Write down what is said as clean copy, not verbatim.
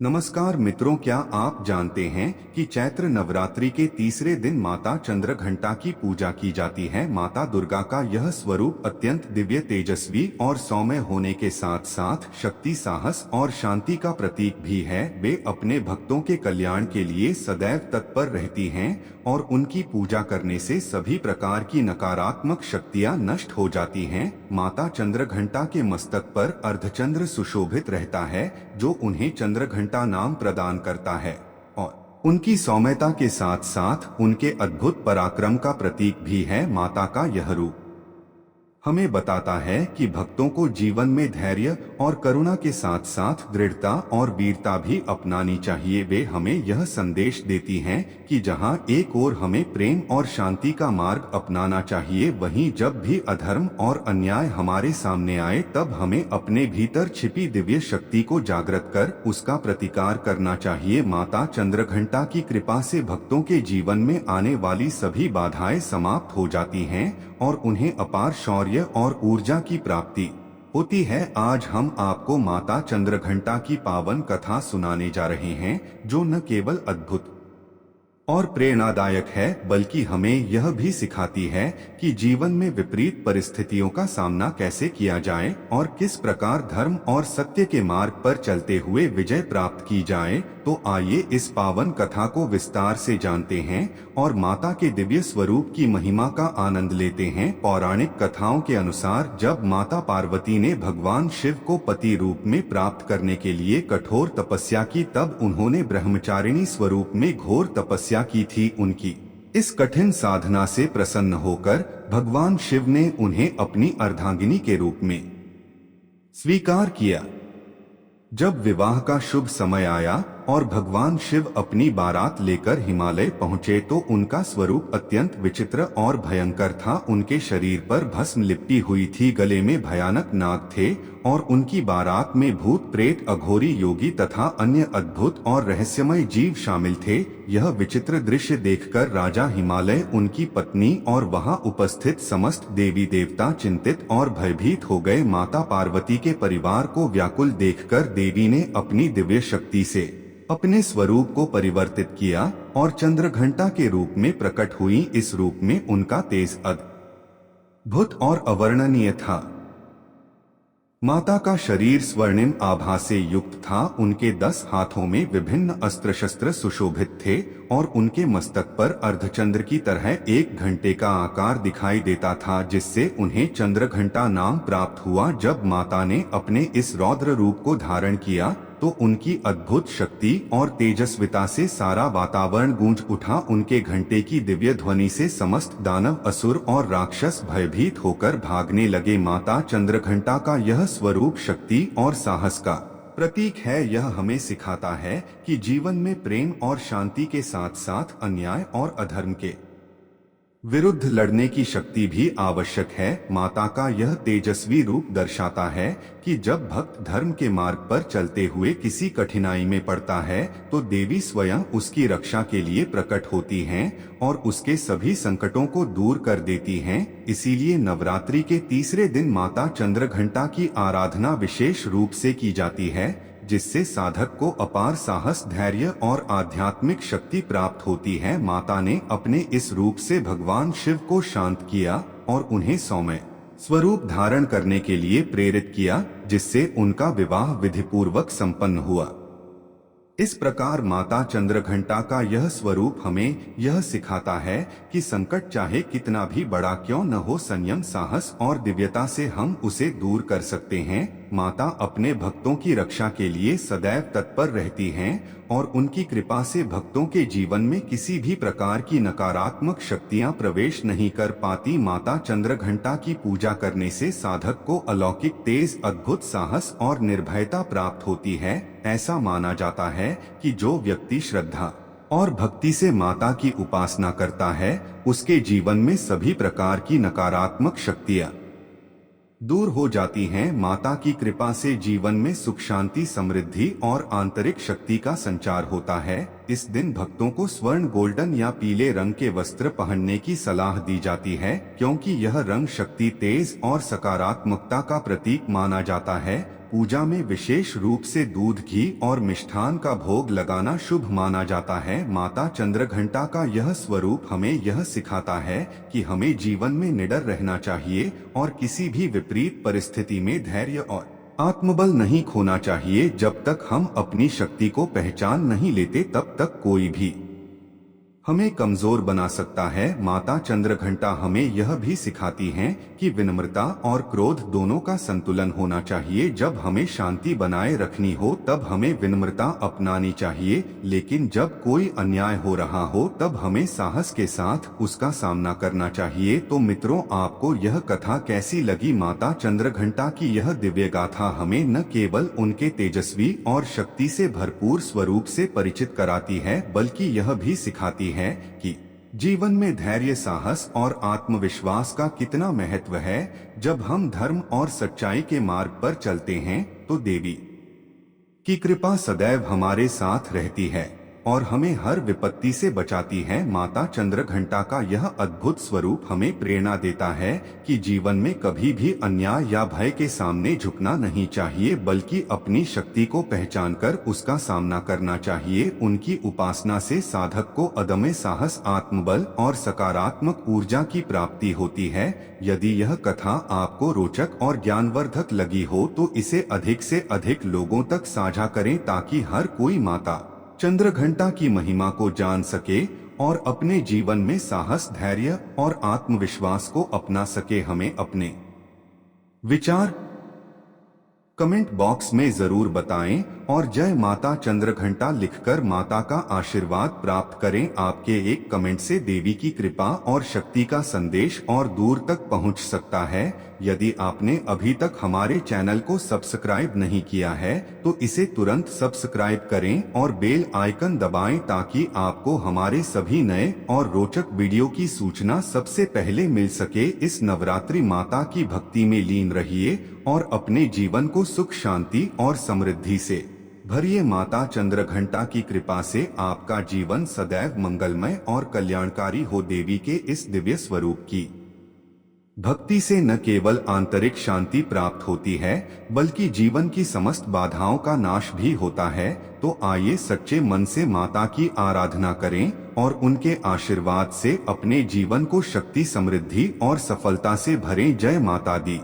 नमस्कार मित्रों, क्या आप जानते हैं कि चैत्र नवरात्रि के तीसरे दिन माता चंद्रघंटा की पूजा की जाती है। माता दुर्गा का यह स्वरूप अत्यंत दिव्य, तेजस्वी और सौम्य होने के साथ साथ शक्ति, साहस और शांति का प्रतीक भी है। वे अपने भक्तों के कल्याण के लिए सदैव तत्पर रहती हैं और उनकी पूजा करने से सभी प्रकार की नकारात्मक शक्तियां नष्ट हो जाती हैं। माता चंद्रघंटा के मस्तक पर अर्धचंद्र सुशोभित रहता है, जो उन्हें चंद्रघंटा नाम प्रदान करता है और उनकी सौम्यता के साथ साथ उनके अद्भुत पराक्रम का प्रतीक भी है। माता का यह रूप हमें बताता है कि भक्तों को जीवन में धैर्य और करुणा के साथ साथ दृढ़ता और वीरता भी अपनानी चाहिए। वे हमें यह संदेश देती हैं कि जहां एक ओर हमें प्रेम और शांति का मार्ग अपनाना चाहिए, वहीं जब भी अधर्म और अन्याय हमारे सामने आए तब हमें अपने भीतर छिपी दिव्य शक्ति को जागृत कर उसका प्रतिकार करना चाहिए। माता चंद्रघंटा की कृपा से भक्तों के जीवन में आने वाली सभी बाधाएं समाप्त हो जाती हैं और उन्हें अपार शौर्य और ऊर्जा की प्राप्ति होती है। आज हम आपको माता चंद्रघंटा की पावन कथा सुनाने जा रहे हैं, जो न केवल अद्भुत और प्रेरणादायक है, बल्कि हमें यह भी सिखाती है कि जीवन में विपरीत परिस्थितियों का सामना कैसे किया जाए और किस प्रकार धर्म और सत्य के मार्ग पर चलते हुए विजय प्राप्त की जाए। तो आइए इस पावन कथा को विस्तार से जानते हैं और माता के दिव्य स्वरूप की महिमा का आनंद लेते हैं। पौराणिक कथाओं के अनुसार जब माता पार्वती ने भगवान शिव को पति रूप में प्राप्त करने के लिए कठोर तपस्या की, तब उन्होंने ब्रह्मचारिणी स्वरूप में घोर तपस्या की थी। उनकी इस कठिन साधना से प्रसन्न होकर भगवान शिव ने उन्हें अपनी अर्धांगिनी के रूप में स्वीकार किया। जब विवाह का शुभ समय आया और भगवान शिव अपनी बारात लेकर हिमालय पहुंचे तो उनका स्वरूप अत्यंत विचित्र और भयंकर था। उनके शरीर पर भस्म लिपटी हुई थी, गले में भयानक नाग थे और उनकी बारात में भूत, प्रेत, अघोरी, योगी तथा अन्य अद्भुत और रहस्यमय जीव शामिल थे। यह विचित्र दृश्य देखकर राजा हिमालय, उनकी पत्नी और वहां उपस्थित समस्त देवी देवता चिंतित और भयभीत हो गए। माता पार्वती के परिवार को व्याकुल देखकर देवी ने अपनी दिव्य शक्ति से अपने स्वरूप को परिवर्तित किया और चंद्रघंटा के रूप में प्रकट हुई। इस रूप में उनका तेज अद्भुत और अवर्णनीय था। माता का शरीर स्वर्णिम आभा से युक्त था। उनके 10 हाथों में विभिन्न अस्त्र शस्त्र सुशोभित थे और उनके मस्तक पर अर्धचंद्र की तरह एक घंटे का आकार दिखाई देता था, जिससे उन्हें चंद्रघंटा नाम प्राप्त हुआ। जब माता ने अपने इस रौद्र रूप को धारण किया तो उनकी अद्भुत शक्ति और तेजस्विता से सारा वातावरण गूंज उठा। उनके घंटे की दिव्य ध्वनि से समस्त दानव, असुर और राक्षस भयभीत होकर भागने लगे। माता चंद्रघंटा का यह स्वरूप शक्ति और साहस का प्रतीक है। यह हमें सिखाता है कि जीवन में प्रेम और शांति के साथ साथ अन्याय और अधर्म के विरुद्ध लड़ने की शक्ति भी आवश्यक है। माता का यह तेजस्वी रूप दर्शाता है कि जब भक्त धर्म के मार्ग पर चलते हुए किसी कठिनाई में पड़ता है तो देवी स्वयं उसकी रक्षा के लिए प्रकट होती हैं और उसके सभी संकटों को दूर कर देती हैं। इसीलिए नवरात्रि के तीसरे दिन माता चंद्रघंटा की आराधना विशेष रूप से की जाती है, जिससे साधक को अपार साहस, धैर्य और आध्यात्मिक शक्ति प्राप्त होती है। माता ने अपने इस रूप से भगवान शिव को शांत किया और उन्हें सौम्य स्वरूप धारण करने के लिए प्रेरित किया, जिससे उनका विवाह विधिपूर्वक संपन्न हुआ। इस प्रकार माता चंद्रघंटा का यह स्वरूप हमें यह सिखाता है कि संकट चाहे कितना भी बड़ा क्यों न हो, संयम, साहस और दिव्यता से हम उसे दूर कर सकते हैं। माता अपने भक्तों की रक्षा के लिए सदैव तत्पर रहती हैं और उनकी कृपा से भक्तों के जीवन में किसी भी प्रकार की नकारात्मक शक्तियां प्रवेश नहीं कर पाती। माता चंद्रघंटा की पूजा करने से साधक को अलौकिक तेज, अद्भुत साहस और निर्भयता प्राप्त होती है। ऐसा माना जाता है कि जो व्यक्ति श्रद्धा और भक्ति से माता की उपासना करता है, उसके जीवन में सभी प्रकार की नकारात्मक शक्तियां दूर हो जाती हैं। माता की कृपा से जीवन में सुख, शांति, समृद्धि और आंतरिक शक्ति का संचार होता है। इस दिन भक्तों को स्वर्ण, गोल्डन या पीले रंग के वस्त्र पहनने की सलाह दी जाती है, क्योंकि यह रंग शक्ति, तेज और सकारात्मकता का प्रतीक माना जाता है। पूजा में विशेष रूप से दूध, घी और मिष्ठान का भोग लगाना शुभ माना जाता है। माता चंद्रघंटा का यह स्वरूप हमें यह सिखाता है कि हमें जीवन में निडर रहना चाहिए और किसी भी विपरीत परिस्थिति में धैर्य और आत्मबल नहीं खोना चाहिए। जब तक हम अपनी शक्ति को पहचान नहीं लेते तब तक कोई भी हमें कमजोर बना सकता है। माता चंद्रघंटा हमें यह भी सिखाती हैं कि विनम्रता और क्रोध दोनों का संतुलन होना चाहिए। जब हमें शांति बनाए रखनी हो तब हमें विनम्रता अपनानी चाहिए, लेकिन जब कोई अन्याय हो रहा हो तब हमें साहस के साथ उसका सामना करना चाहिए। तो मित्रों, आपको यह कथा कैसी लगी? माता चंद्रघंटा की यह दिव्य गाथा हमें न केवल उनके तेजस्वी और शक्ति से भरपूर स्वरूप से परिचित कराती है, बल्कि यह भी सिखाती है कि जीवन में धैर्य, साहस और आत्मविश्वास का कितना महत्व है। जब हम धर्म और सच्चाई के मार्ग पर चलते हैं तो देवी की कृपा सदैव हमारे साथ रहती है और हमें हर विपत्ति से बचाती है। माता चंद्रघंटा का यह अद्भुत स्वरूप हमें प्रेरणा देता है कि जीवन में कभी भी अन्याय या भय के सामने झुकना नहीं चाहिए, बल्कि अपनी शक्ति को पहचानकर उसका सामना करना चाहिए। उनकी उपासना से साधक को अदम्य साहस, आत्मबल और सकारात्मक ऊर्जा की प्राप्ति होती है। यदि यह कथा आपको रोचक और ज्ञानवर्धक लगी हो तो इसे अधिक से अधिक लोगों तक साझा करें ताकि हर कोई माता चंद्रघंटा की महिमा को जान सके और अपने जीवन में साहस, धैर्य और आत्मविश्वास को अपना सके। हमें अपने विचार कमेंट बॉक्स में जरूर बताएं और जय माता चंद्रघंटा लिखकर माता का आशीर्वाद प्राप्त करें। आपके एक कमेंट से देवी की कृपा और शक्ति का संदेश और दूर तक पहुंच सकता है। यदि आपने अभी तक हमारे चैनल को सब्सक्राइब नहीं किया है तो इसे तुरंत सब्सक्राइब करें और बेल आइकन दबाएं ताकि आपको हमारे सभी नए और रोचक वीडियो की सूचना सबसे पहले मिल सके। इस नवरात्रि माता की भक्ति में लीन रहिए और अपने जीवन को सुख, शांति और समृद्धि से भरिए। माता चंद्रघंटा की कृपा से आपका जीवन सदैव मंगलमय और कल्याणकारी हो। देवी के इस दिव्य स्वरूप की भक्ति से न केवल आंतरिक शांति प्राप्त होती है बल्कि जीवन की समस्त बाधाओं का नाश भी होता है। तो आइए सच्चे मन से माता की आराधना करें और उनके आशीर्वाद से अपने जीवन को शक्ति, समृद्धि और सफलता से भरें। जय माता दी।